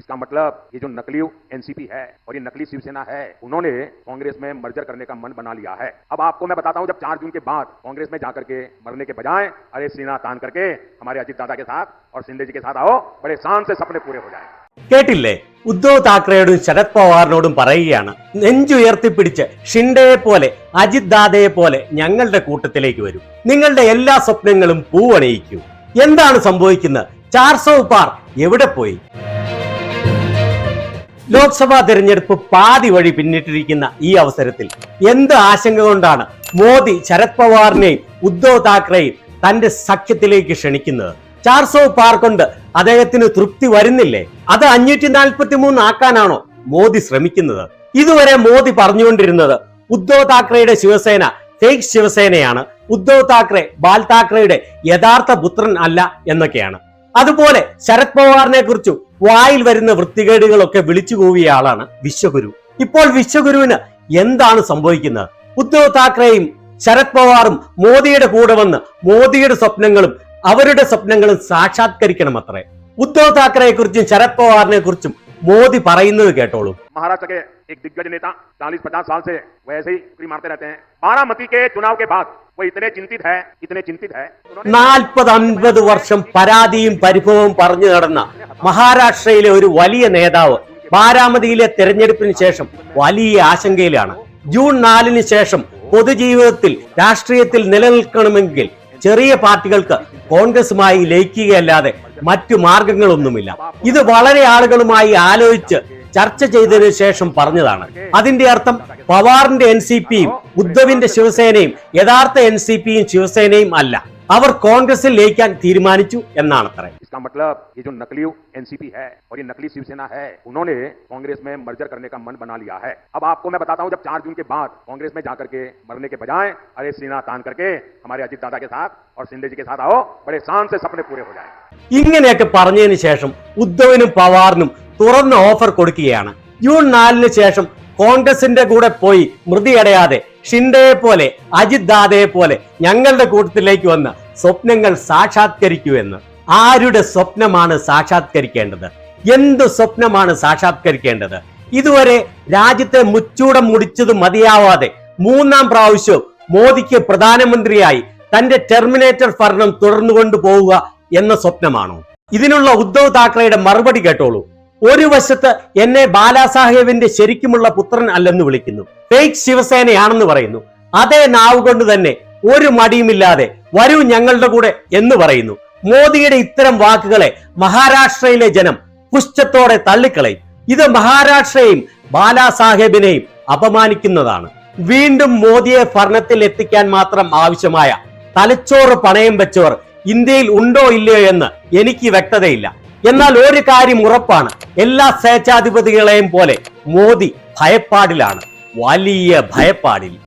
इसका मतलब ये जो नकली एनसीपी है और ये नकली शिवसेना है, उन्होंने कांग्रेस में मर्जर करने का मन बना लिया है। अब आपको मैं बताता हूं, जब 4 जून के बाद कांग्रेस में जाकर के मरने के बजाय अरे सीना तान करके हमारे अजित दादा के साथ और शिंदे जी के साथ आओ, बड़े शान से सपने पूरे हो जाए। കേട്ടില്ലേ? ഉദ്ധവ് താക്കറെയോടും ശരത് പവാറിനോടും പറയുകയാണ്, നെഞ്ചുയർത്തിപ്പിടിച്ച് ഷിൻഡയെ പോലെ അജിത് ദാദയെ പോലെ ഞങ്ങളുടെ കൂട്ടത്തിലേക്ക് വരൂ, നിങ്ങളുടെ എല്ലാ സ്വപ്നങ്ങളും പൂവണിയിക്കൂ. എന്താണ് സംഭവിക്കുന്നത്? 400 പാർ എവിടെ പോയി? ലോക്സഭാ തെരഞ്ഞെടുപ്പ് പാതി വഴി പിന്നിട്ടിരിക്കുന്ന ഈ അവസരത്തിൽ എന്ത് ആശങ്ക കൊണ്ടാണ് മോദി ശരത് പവാറിനെയും ഉദ്ധവ് താക്കറെയും തന്റെ സഖ്യത്തിലേക്ക് ക്ഷണിക്കുന്നത്? 400 പാർ കൊണ്ട് അദ്ദേഹത്തിന് തൃപ്തി വരുന്നില്ലേ? അത് 543 ആക്കാനാണോ മോദി ശ്രമിക്കുന്നത്? ഇതുവരെ മോദി പറഞ്ഞുകൊണ്ടിരുന്നത് ഉദ്ധവ് താക്കറെയുടെ ശിവസേന ഫേക്ക് ശിവസേനയാണ്, ഉദ്ധവ് താക്കറെ ബാൽ താക്കറെയുടെ യഥാർത്ഥ പുത്രൻ അല്ല എന്നൊക്കെയാണ്. അതുപോലെ ശരത് പവാറിനെ കുറിച്ച് വായിൽ വരുന്ന വൃത്തികേടുകളൊക്കെ വിളിച്ചു കൂവിയ ആളാണ് വിശ്വഗുരു. ഇപ്പോൾ വിശ്വഗുരുവിന് എന്താണ് സംഭവിക്കുന്നത്? ഉദ്ധവ് താക്കറെയും ശരത് പവാറും മോദിയുടെ കൂടെ വന്ന് മോദിയുടെ സ്വപ്നങ്ങളും അവരുടെ സ്വപ്നങ്ങളും സാക്ഷാത്കരിക്കണമത്രേ. ഉദ്ധവ് താക്കറയെ കുറിച്ചും ശരത് പവാറിനെ കുറിച്ചും മോദി പറയുന്നത് കേട്ടോളൂ. महाराष्ट्र के एक दिग्गज नेता 40-50 साल से वैसे ही उकरी मारते रहते हैं। बारामती के चुनाव के बाद वो इतने चिंतित है 40-50 വർഷം പരാതിയും പരിഭവവും പറഞ്ഞു നടന്ന മഹാരാഷ്ട്രയിലെ ഒരു വലിയ നേതാവ് ബാരാമതിയിലെ തെരഞ്ഞെടുപ്പിന് ശേഷം വലിയ ആശങ്കയിലാണ്. ജൂൺ 4-ന് ശേഷം പൊതുജീവിതത്തിൽ രാഷ്ട്രീയത്തിൽ നിലനിൽക്കണമെങ്കിൽ ചെറിയ പാർട്ടികൾക്ക് കോൺഗ്രസുമായി ലയിക്കുകയല്ലാതെ മറ്റു മാർഗങ്ങളൊന്നുമില്ല. ഇത് വളരെ ആളുകളുമായി ആലോചിച്ച് ചർച്ച ചെയ്തതിനു ശേഷം പറഞ്ഞതാണ്. അതിന്റെ അർത്ഥം പവാറിന്റെ എൻസിപിയും ഉദ്ധവിന്റെ ശിവസേനയും യഥാർത്ഥ എൻസിപിയും ശിവസേനയും അല്ല, അവർ കോൺഗ്രസിൽ ലയിക്കാൻ തീരുമാനിച്ചു എന്നാണ് അത്ര. इसका मतलब ये जो नकली एनसीपी है और ये नकली शिवसेना है, उन्होंने कांग्रेस में मर्जर करने का मन बना लिया है। अब आपको मैं बताता हूं, जब 4 जून के बाद कांग्रेस में जाकर के मरने के बजाय अरे सीना तान करके हमारे अजित दादा के साथ और शिंदे जी के साथ आओ, बड़े शान से सपने पूरे हो जाए. ഇങ്ങനെയൊക്കെ പറഞ്ഞതിന് ശേഷം ഉദ്ധവിനും പവാറിനും തുറന്ന ഓഫർ കൊടുക്കുകയാണ്. ജൂൺ 4-ന് ശേഷം കോൺഗ്രസിന്റെ കൂടെ പോയി മൃതിയടയാതെ ഷിൻഡയെ പോലെ അജിത് ദാദയെ പോലെ ഞങ്ങളുടെ കൂട്ടത്തിലേക്ക് വന്ന് സ്വപ്നങ്ങൾ സാക്ഷാത്കരിക്കൂ എന്ന്. ആരുടെ സ്വപ്നമാണ് സാക്ഷാത്കരിക്കേണ്ടത്? എന്ത് സ്വപ്നമാണ് സാക്ഷാത്കരിക്കേണ്ടത്? ഇതുവരെ രാജ്യത്തെ മുച്ചൂടം മുടിച്ചത് മതിയാവാതെ 3-ാം പ്രാവശ്യവും മോദിക്ക് പ്രധാനമന്ത്രിയായി തന്റെ ടെർമിനേറ്റർ ഭരണം തുടർന്നുകൊണ്ടു പോവുക എന്ന സ്വപ്നമാണോ? ഇതിനുള്ള ഉദ്ധവ് താക്കറെയുടെ മറുപടി കേട്ടോളൂ. ഒരു വശത്ത് എന്നെ ബാലാസാഹേബിന്റെ ശരിക്കുമുള്ള പുത്രൻ അല്ലെന്ന് വിളിക്കുന്നു, ഫേക്ക് ശിവസേനയാണെന്ന് പറയുന്നു. അതേ നാവ് കൊണ്ട് തന്നെ ഒരു മടിയുമില്ലാതെ വരൂ ഞങ്ങളുടെ കൂടെ എന്ന് പറയുന്നു. മോദിയുടെ ഇത്തരം വാക്കുകളെ മഹാരാഷ്ട്രയിലെ ജനം പുച്ഛത്തോടെ തള്ളിക്കളയും. ഇത് മഹാരാഷ്ട്രയെയും ബാലാസാഹേബിനെയും അപമാനിക്കുന്നതാണ്. വീണ്ടും മോദിയെ ഭരണത്തിൽ എത്തിക്കാൻ മാത്രം ആവശ്യമായ തലച്ചോറ് പണയം വെച്ചവർ ഇന്ത്യയിൽ ഉണ്ടോ ഇല്ലയോ എന്ന് എനിക്ക് വ്യക്തതയില്ല. എന്നാൽ ഒരു കാര്യം ഉറപ്പാണ്, എല്ലാ സ്വേച്ഛാധിപതികളെയും പോലെ മോദി ഭയപ്പാടിലാണ്, വലിയ ഭയപ്പാടിൽ.